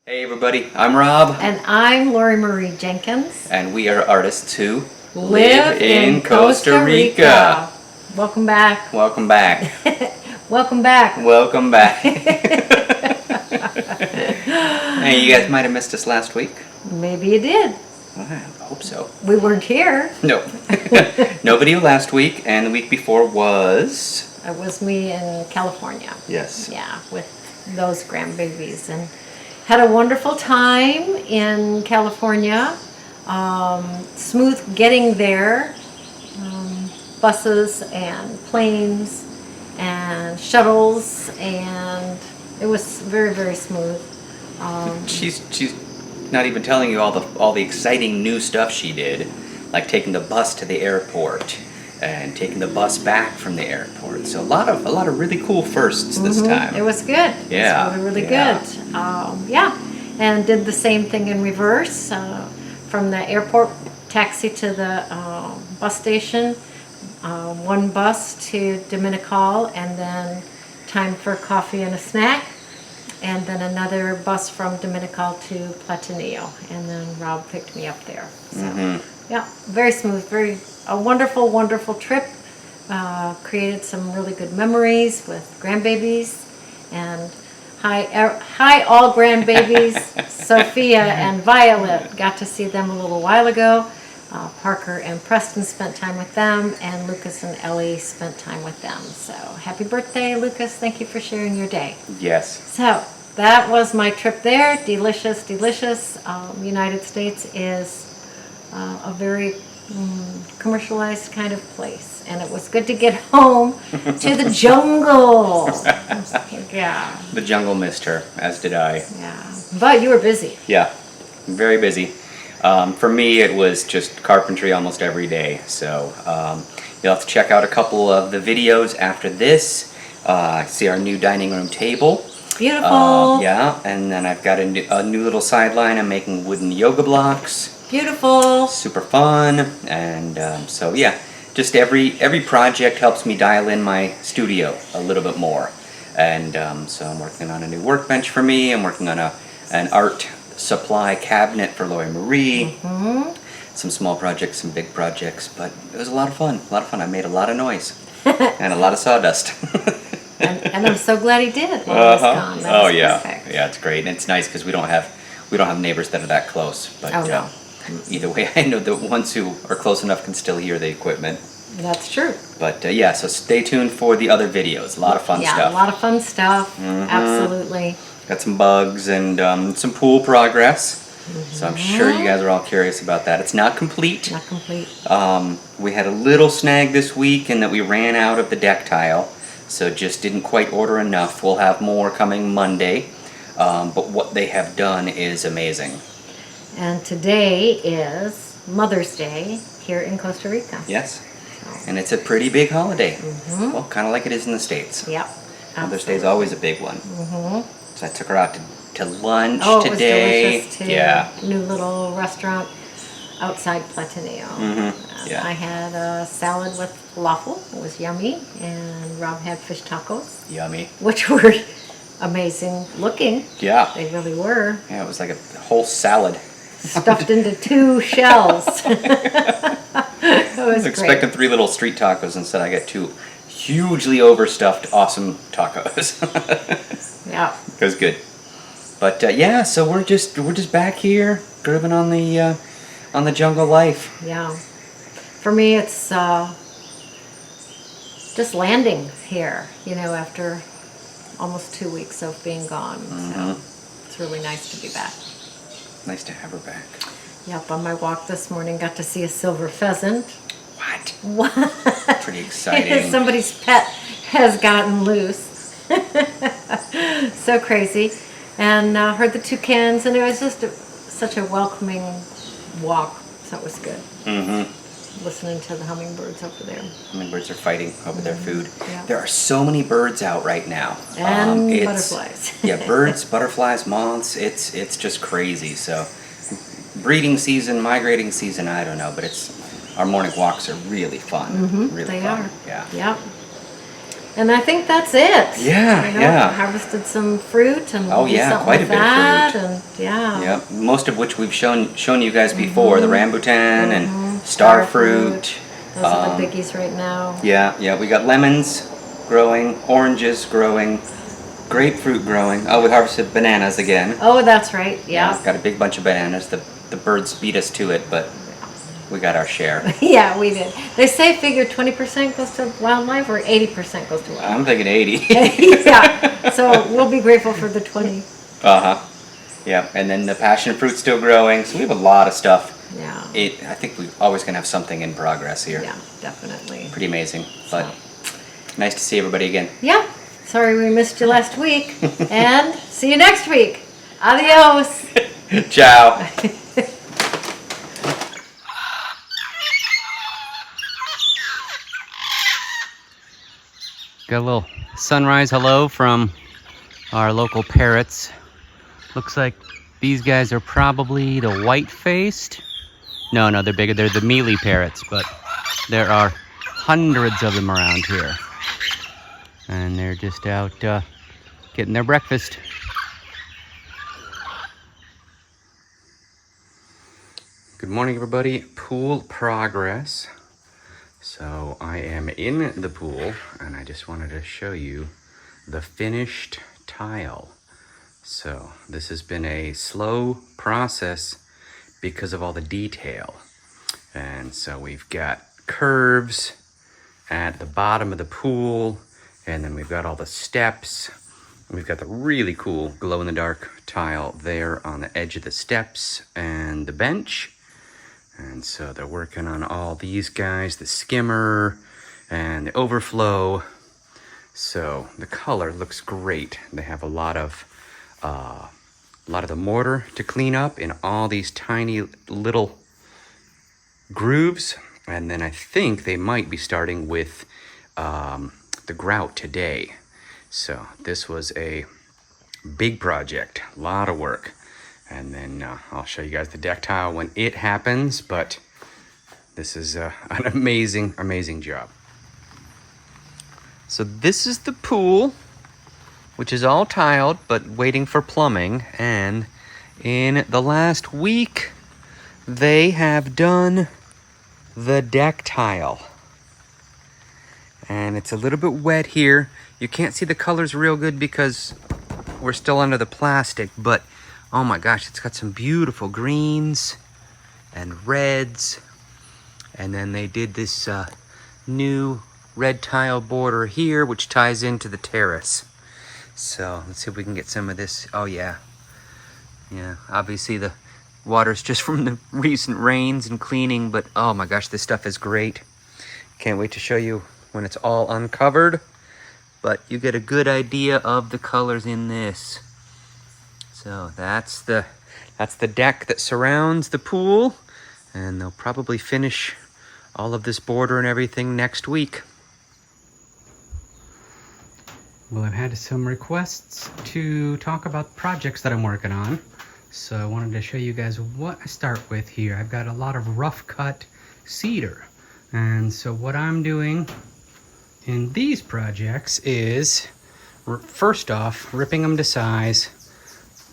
Hey everybody, I'm Rob. And I'm Lori Marie Jenkins. And we are artists who live in Costa Rica. Welcome back. Welcome back. Welcome back. Welcome back. Hey, you guys might have missed us last week. Maybe you did. Well, I hope so. We weren't here. No. No video last week, and the week before was... It was me in California. Yes. Yeah, with those grandbabies. And had a wonderful time in California. Smooth getting there. Buses and planes and shuttles, and it was very, very smooth. She's not even telling you all the exciting new stuff she did, like taking the bus to the airport and taking the bus back from the airport. So a lot of really cool firsts this time. It was good. Yeah, it was really, really yeah. good. Yeah, and did the same thing in reverse. From the airport, taxi to the bus station, one bus to Dominical, and then time for coffee and a snack, and then another bus from Dominical to Platanillo, and then Rob picked me up there. So yeah, very smooth, a wonderful, wonderful trip. Created some really good memories with grandbabies, and hi all grandbabies. Sophia and Violet, got to see them a little while ago. Parker and Preston spent time with them, and Lucas and Ellie spent time with them. So happy birthday, Lucas. Thank you for sharing your day. Yes. So that was my trip there. Delicious, delicious. United States is a very commercialized kind of place, and it was good to get home to the jungle. Yeah. The jungle missed her, as did I. Yeah. But you were busy. Yeah, very busy. For me, it was just carpentry almost every day. So you'll have to check out a couple of the videos after this. See our new dining room table. Beautiful. Yeah, and then I've got a new little sideline. I'm making wooden yoga blocks. Beautiful. Super fun. And so yeah, just every project helps me dial in my studio a little bit more. And so I'm working on a new workbench for me. I'm working on an art supply cabinet for Lori Marie. Some small projects, some big projects, but it was a lot of fun. I made a lot of noise and a lot of sawdust. and I'm so glad he did while he was gone. That was yeah, perfect. yeah, it's great. And it's nice because we don't have neighbors that are that close. But no. Either way, I know the ones who are close enough can still hear the equipment. That's true. But yeah, so stay tuned for the other videos. A lot of fun stuff. Yeah, a lot of fun stuff. Absolutely. Got some bugs and some pool progress. So I'm sure you guys are all curious about that. It's not complete. Not complete. We had a little snag this week in that we ran out of the deck tile. So just didn't quite order enough. We'll have more coming Monday. But what they have done is amazing. And today is Mother's Day here in Costa Rica. Yes. And it's a pretty big holiday. Well, kind of like it is in the States. Yep. Mother's Day is always a big one. So I took her out to lunch Oh, today. it was delicious too. Yeah. New little restaurant outside Platanillo. Yeah. I had a salad with falafel. It was yummy. And Rob had fish tacos. Yummy. Which were amazing looking. Yeah. They really were. Yeah, it was like a whole salad. Stuffed into 2 shells. It was I was expecting 3 little street tacos. Instead, I got 2 hugely overstuffed, awesome tacos. Yeah. It was good. But yeah, so we're just back here, grooving on the jungle life. Yeah. For me, it's just landing here, after almost 2 weeks of being gone. So it's really nice to be back. Nice to have her back. Yep, on my walk this morning, got to see a silver pheasant. What? Pretty exciting. Somebody's pet has gotten loose. So crazy. And heard the toucans, and it was just such a welcoming walk. So it was good. Listening to the hummingbirds over there. Hummingbirds are fighting over their food. Yeah. There are so many birds out right now. And butterflies. Yeah, birds, butterflies, moths. It's just crazy. So breeding season, migrating season, I don't know, but our morning walks are really fun. Really They fun. are. Yeah. Yep. And I think that's it. Yeah, you know, yeah. Harvested some fruit and Oh, do yeah, something quite a with bit of that, fruit. and Yep. Most of which we've shown you guys before. The rambutan and star fruit. Those are the biggies right now. Yeah. We got lemons growing, oranges growing, grapefruit growing. Oh, we harvested bananas again. Oh, that's right. Yeah. Got a big bunch of bananas. The birds beat us to it, but we got our share. Yeah, we did. They say figure 20% goes to wildlife or 80% goes to wildlife. I'm thinking 80. Yeah. So we'll be grateful for the 20. Yeah, and then the passion fruit's still growing, so we have a lot of stuff. Yeah. I think we're always gonna have something in progress here. Yeah, definitely. Pretty amazing, but nice to see everybody again. Yeah. Sorry we missed you last week. And see you next week. Adios. Ciao. Got a little sunrise hello from our local parrots. Looks like these guys are probably the white-faced. No, they're bigger. They're the mealy parrots, but there are hundreds of them around here. And they're just out getting their breakfast. Good morning, everybody. Pool progress. So I am in the pool, and I just wanted to show you the finished tile. So this has been a slow process because of all the detail. And so we've got curves at the bottom of the pool, and then we've got all the steps. We've got the really cool glow-in-the-dark tile there on the edge of the steps and the bench. And so they're working on all these guys, the skimmer and the overflow. So the color looks great. They have a lot of the mortar to clean up in all these tiny little grooves. And then I think they might be starting with the grout today. So this was a big project, a lot of work. And then I'll show you guys the deck tile when it happens, but this is an amazing, amazing job. So this is the pool, which is all tiled, but waiting for plumbing. And in the last week, they have done the deck tile. And it's a little bit wet here. You can't see the colors real good because we're still under the plastic, but oh my gosh, it's got some beautiful greens and reds. And then they did this new red tile border here, which ties into the terrace. So let's see if we can get some of this. Oh yeah. Yeah, obviously the water's just from the recent rains and cleaning, but oh my gosh, this stuff is great. Can't wait to show you when it's all uncovered. But you get a good idea of the colors in this. So that's the deck that surrounds the pool, and they'll probably finish all of this border and everything next week. Well, I've had some requests to talk about projects that I'm working on, so I wanted to show you guys what I start with here. I've got a lot of rough cut cedar, and so what I'm doing in these projects is first off ripping them to size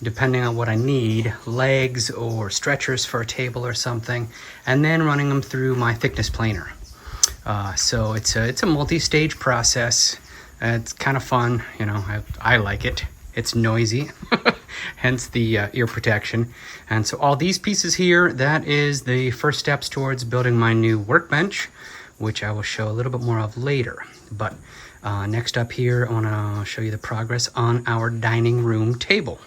depending on what I need, legs or stretchers for a table or something, and then running them through my thickness planer. So it's a multi-stage process. It's kind of fun, you know. I like it. It's noisy, hence the ear protection. And so all these pieces here, that is the first steps towards building my new workbench, which I will show a little bit more of later. But next up here, I want to show you the progress on our dining room table.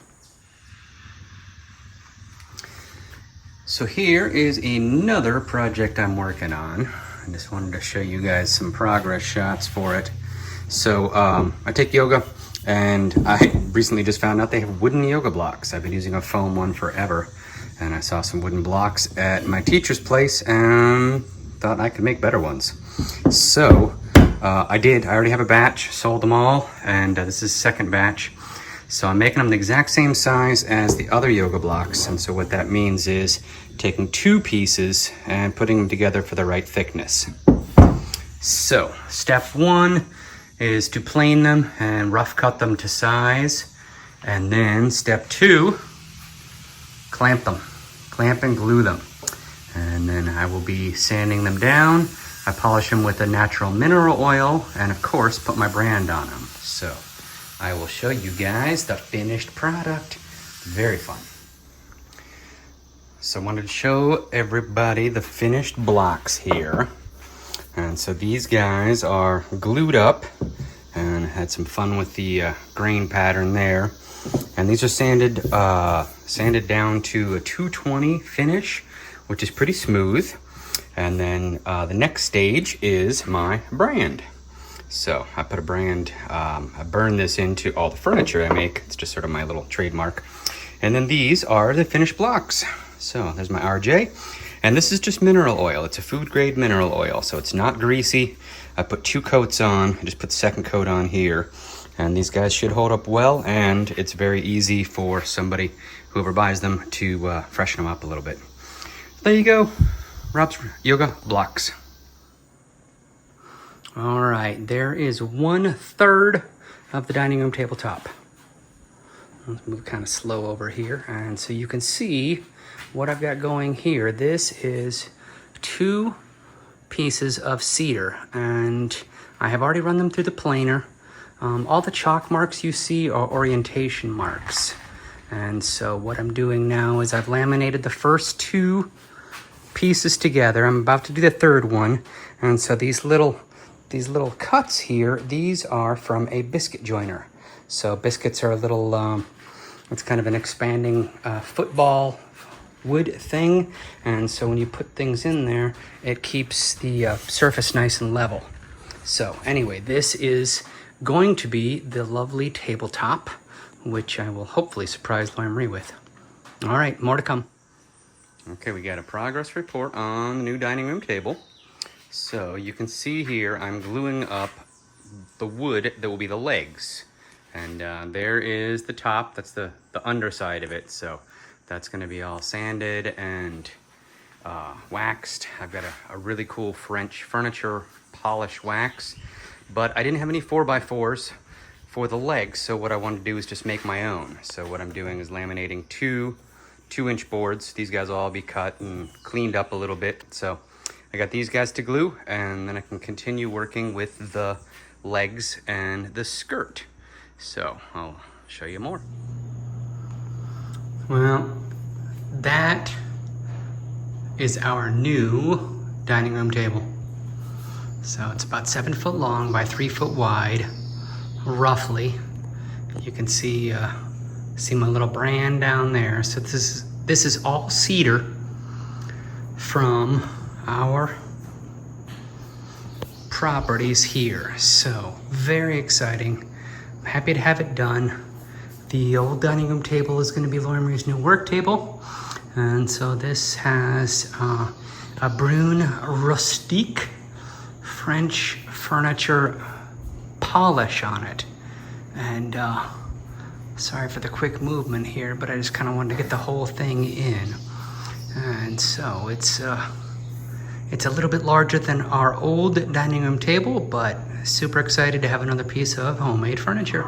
So here is another project I'm working on. I just wanted to show you guys some progress shots for it. So I take yoga, and I recently just found out they have wooden yoga blocks. I've been using a foam one forever, and I saw some wooden blocks at my teacher's place and thought I could make better ones. So I did. I already have a batch, sold them all, and this is the second batch. So I'm making them the exact same size as the other yoga blocks. And so what that means is taking two pieces and putting them together for the right thickness. So step one is to plane them and rough cut them to size. And then step two clamp and glue them. And then I will be sanding them down. I polish them with a natural mineral oil and of course put my brand on them. So I will show you guys the finished product. Very fun. So I wanted to show everybody the finished blocks here. And so these guys are glued up and had some fun with the grain pattern there. And these are sanded down to a 220 finish, which is pretty smooth. And then the next stage is my brand. So I put a brand, I burn this into all the furniture I make. It's just sort of my little trademark. And then these are the finished blocks. So there's my RJ. And this is just mineral oil. It's a food grade mineral oil, so it's not greasy. I put 2 coats on. I just put the second coat on here. And these guys should hold up well, and it's very easy for somebody, whoever buys them, to freshen them up a little bit. There you go, Rob's Yoga Blocks. All right, there is 1/3 of the dining room tabletop. Let's move kind of slow over here. And so you can see what I've got going here. This is 2 pieces of cedar, and I have already run them through the planer. All the chalk marks you see are orientation marks. And so what I'm doing now is I've laminated the first 2 pieces together. I'm about to do the 3rd one. And so these little cuts here, these are from a biscuit joiner. So biscuits are a little, it's kind of an expanding football wood thing. And so when you put things in there, it keeps the surface nice and level. So anyway, this is going to be the lovely tabletop, which I will hopefully surprise Lauren Marie with. All right, more to come. Okay, we got a progress report on the new dining room table. So you can see here, I'm gluing up the wood that will be the legs. And there is the top, that's the underside of it. So that's gonna be all sanded and waxed. I've got a really cool French furniture polish wax, but I didn't have any 4x4s for the legs. So what I wanted to do is just make my own. So what I'm doing is laminating 2 2-inch boards. These guys will all be cut and cleaned up a little bit. So I got these guys to glue, and then I can continue working with the legs and the skirt. So I'll show you more. Well, that is our new dining room table. So it's about 7 foot long by 3 foot wide, roughly. You can see my little brand down there. So this is all cedar from our properties here. So very exciting. I'm happy to have it done. The old dining room table is going to be Lauren Marie's new work table. And so this has a brune rustique French furniture polish on it. And sorry for the quick movement here, but I just kind of wanted to get the whole thing in. And so it's a little bit larger than our old dining room table, but super excited to have another piece of homemade furniture.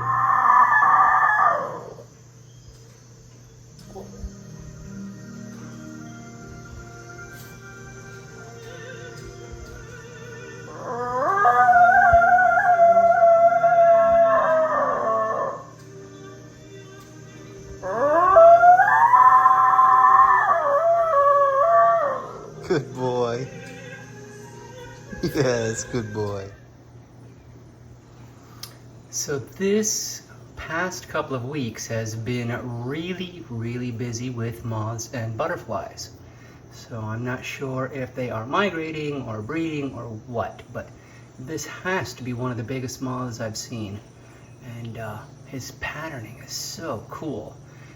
Good boy. Yes, good boy. So this past couple of weeks has been really, really busy with moths and butterflies. So I'm not sure if they are migrating or breeding or what, but this has to be one of the biggest moths I've seen. And his patterning is so cool.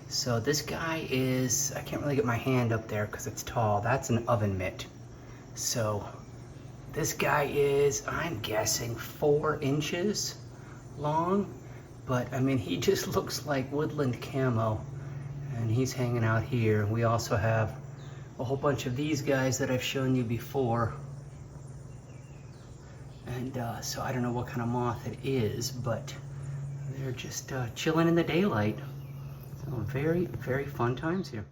So this guy is, I can't really get my hand up there because it's tall. That's an oven mitt. So this guy is, I'm guessing 4 inches long, but I mean, he just looks like woodland camo, and he's hanging out here. We also have a whole bunch of these guys that I've shown you before. And so I don't know what kind of moth it is, but they're just chilling in the daylight. So very, very fun times here.